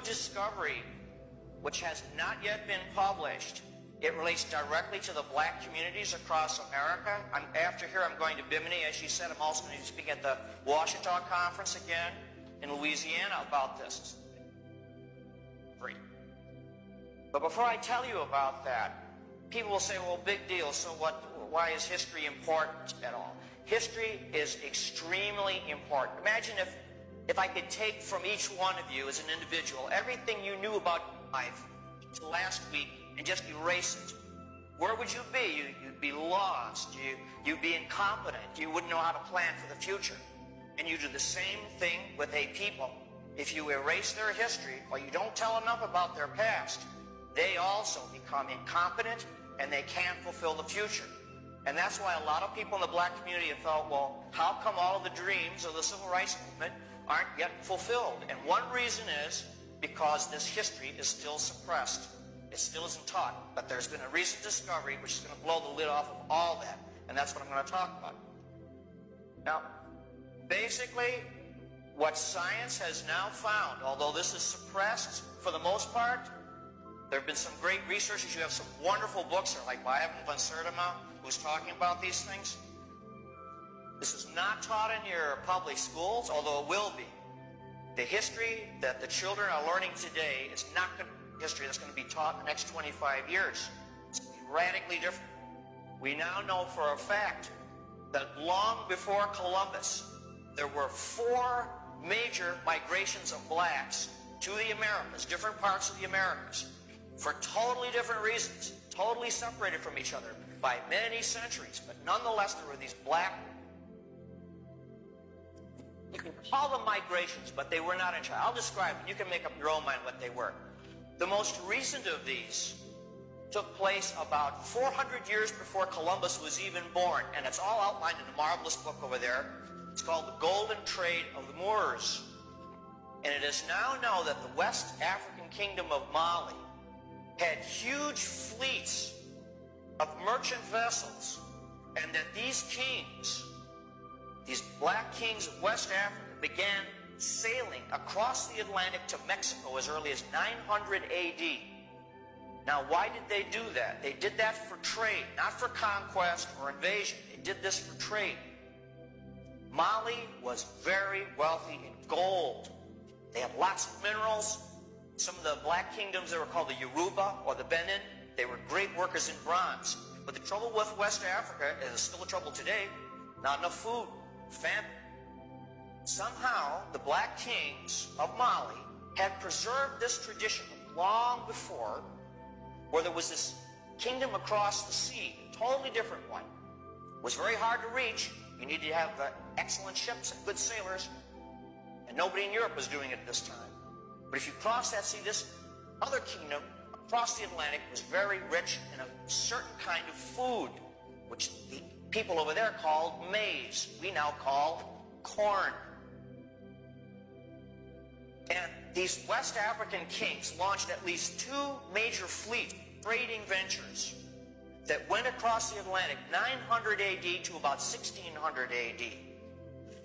discovery which has not yet been published. It relates directly to the black communities across America. After here, I'm going to Bimini. As she said, I'm also going to speak at the Washita Conference again in Louisiana about this. But before I tell you about that, people will say, well, big deal, so what? Why is history important at all? History is extremely important. Imagine if I could take from each one of you as an individual everything you knew about life to last week and just erase it. Where would you be? You'd be lost. You'd be incompetent. You wouldn't know how to plan for the future. And you do the same thing with a people. If you erase their history or you don't tell enough about their past, they also become incompetent and they can't fulfill the future. And that's why a lot of people in the black community have felt, well, how come all of the dreams of the civil rights movement aren't yet fulfilled? And one reason is because this history is still suppressed. It still isn't taught. But there's been a recent discovery which is going to blow the lid off of all that. And that's what I'm going to talk about. Now, basically, what science has now found, although this is suppressed for the most part, there have been some great researchers. You have some wonderful books like by Ivan van Sertima, who's talking about these things. This is not taught in your public schools, although it will be. The history that the children are learning today is not going to be history that's going to be taught in the next 25 years. It's going to be radically different. We now know for a fact that long before Columbus, there were 4 major migrations of blacks to the Americas, different parts of the Americas, for totally different reasons, totally separated from each other by many centuries. But nonetheless, there were these black, you can call them migrations, but they were not in China. I'll describe it. You can make up your own mind what they were. The most recent of these took place about 400 years before Columbus was even born, and it's all outlined in a marvelous book over there. It's called The Golden Trade of the Moors. And it is now known that the West African Kingdom of Mali had huge fleets of merchant vessels, and that these kings, these black kings of West Africa, began sailing across the Atlantic to Mexico as early as 900 AD. Now, why did they do that? They did that for trade, not for conquest or invasion. They did this for trade. Mali was very wealthy in gold. They had lots of minerals. Some of the black kingdoms, they were called the Yoruba or the Benin. They were great workers in bronze. But the trouble with West Africa, and it's still a trouble today, not enough food, famine. Somehow, the black kings of Mali had preserved this tradition long before, where there was this kingdom across the sea, a totally different one. It was very hard to reach. You needed to have excellent ships and good sailors, and nobody in Europe was doing it at this time. But if you cross that sea, this other kingdom across the Atlantic was very rich in a certain kind of food, which the people over there called maize. We now call corn. And these West African kings launched at least 2 major fleet trading ventures that went across the Atlantic 900 AD to about 1600 AD.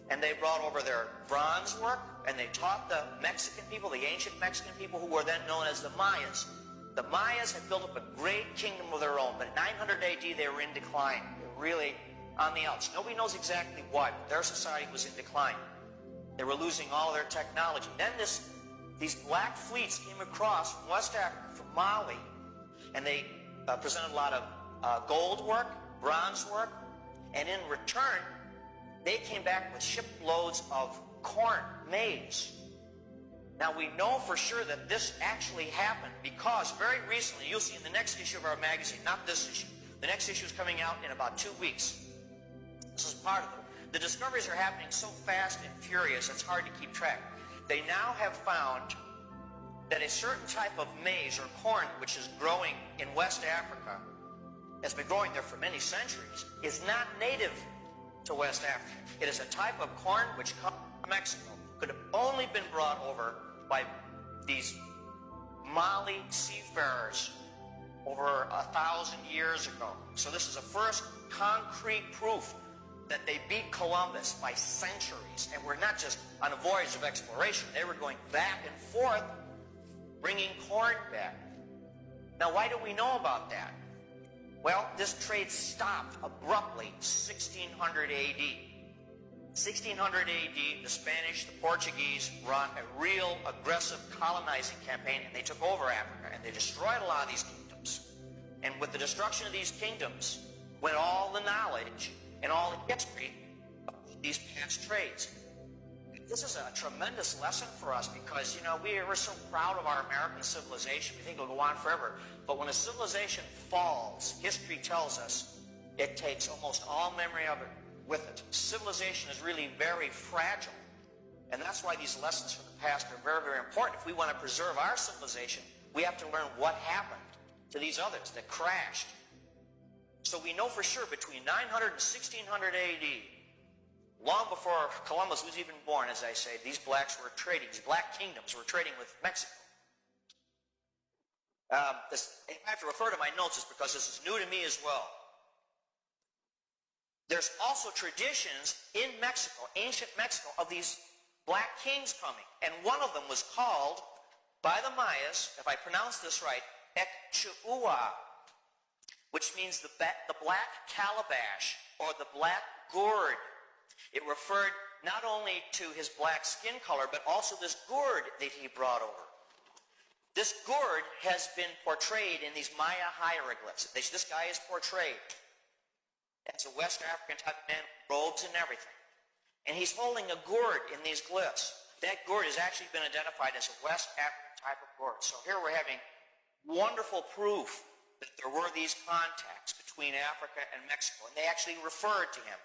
And they brought over their bronze work, and they taught the Mexican people, the ancient Mexican people, who were then known as the Mayas. The Mayas had built up a great kingdom of their own, but in 900 AD they were in decline. They were really on the outs. Nobody knows exactly why, but their society was in decline. They were losing all their technology. Then these black fleets came across from West Africa, from Mali, and they presented a lot of gold work, bronze work, and in return, they came back with shiploads of corn, maize. Now, we know for sure that this actually happened because very recently, you'll see in the next issue of our magazine, not this issue, the next issue is coming out in about 2 weeks. This is part of it. The discoveries are happening so fast and furious, it's hard to keep track. They now have found that a certain type of maize or corn, which is growing in West Africa, has been growing there for many centuries, is not native to West Africa. It is a type of corn which comes from Mexico. Could have only been brought over by these Mali seafarers over 1,000 years ago. So this is the first concrete proof that they beat Columbus by centuries. And we're not just on a voyage of exploration. They were going back and forth bringing corn back. Now, why do we know about that? Well, this trade stopped abruptly 1600 AD. 1600 AD, the Spanish, the Portuguese run a real aggressive colonizing campaign, and they took over Africa, and they destroyed a lot of these kingdoms. And with the destruction of these kingdoms went all the knowledge and all the history of these past trades. This is a tremendous lesson for us because, you know, we're so proud of our American civilization. We think it'll go on forever. But when a civilization falls, history tells us it takes almost all memory of it with it. Civilization is really very fragile. And that's why these lessons from the past are very, very important. If we want to preserve our civilization, we have to learn what happened to these others that crashed. So we know for sure between 900 and 1600 AD, long before Columbus was even born, as I say, these blacks were trading, these black kingdoms were trading with Mexico. I have to refer to my notes just because this is new to me as well. There's also traditions in Mexico, ancient Mexico, of these black kings coming. And one of them was called, by the Mayas, if I pronounce this right, Ecchiua, which means the black calabash or the black gourd. It referred not only to his black skin color, but also this gourd that he brought over. This gourd has been portrayed in these Maya hieroglyphs. This guy is portrayed as a West African type man, robes and everything. And he's holding a gourd in these glyphs. That gourd has actually been identified as a West African type of gourd. So here we're having wonderful proof that there were these contacts between Africa and Mexico. And they actually referred to him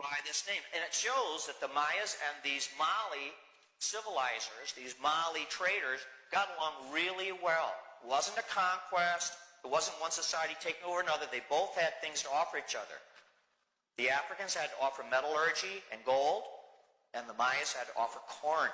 by this name. And it shows that the Mayas and these Mali civilizers, these Mali traders, got along really well. It wasn't a conquest. It wasn't one society taking over another. They both had things to offer each other. The Africans had to offer metallurgy and gold, and the Mayas had to offer corn.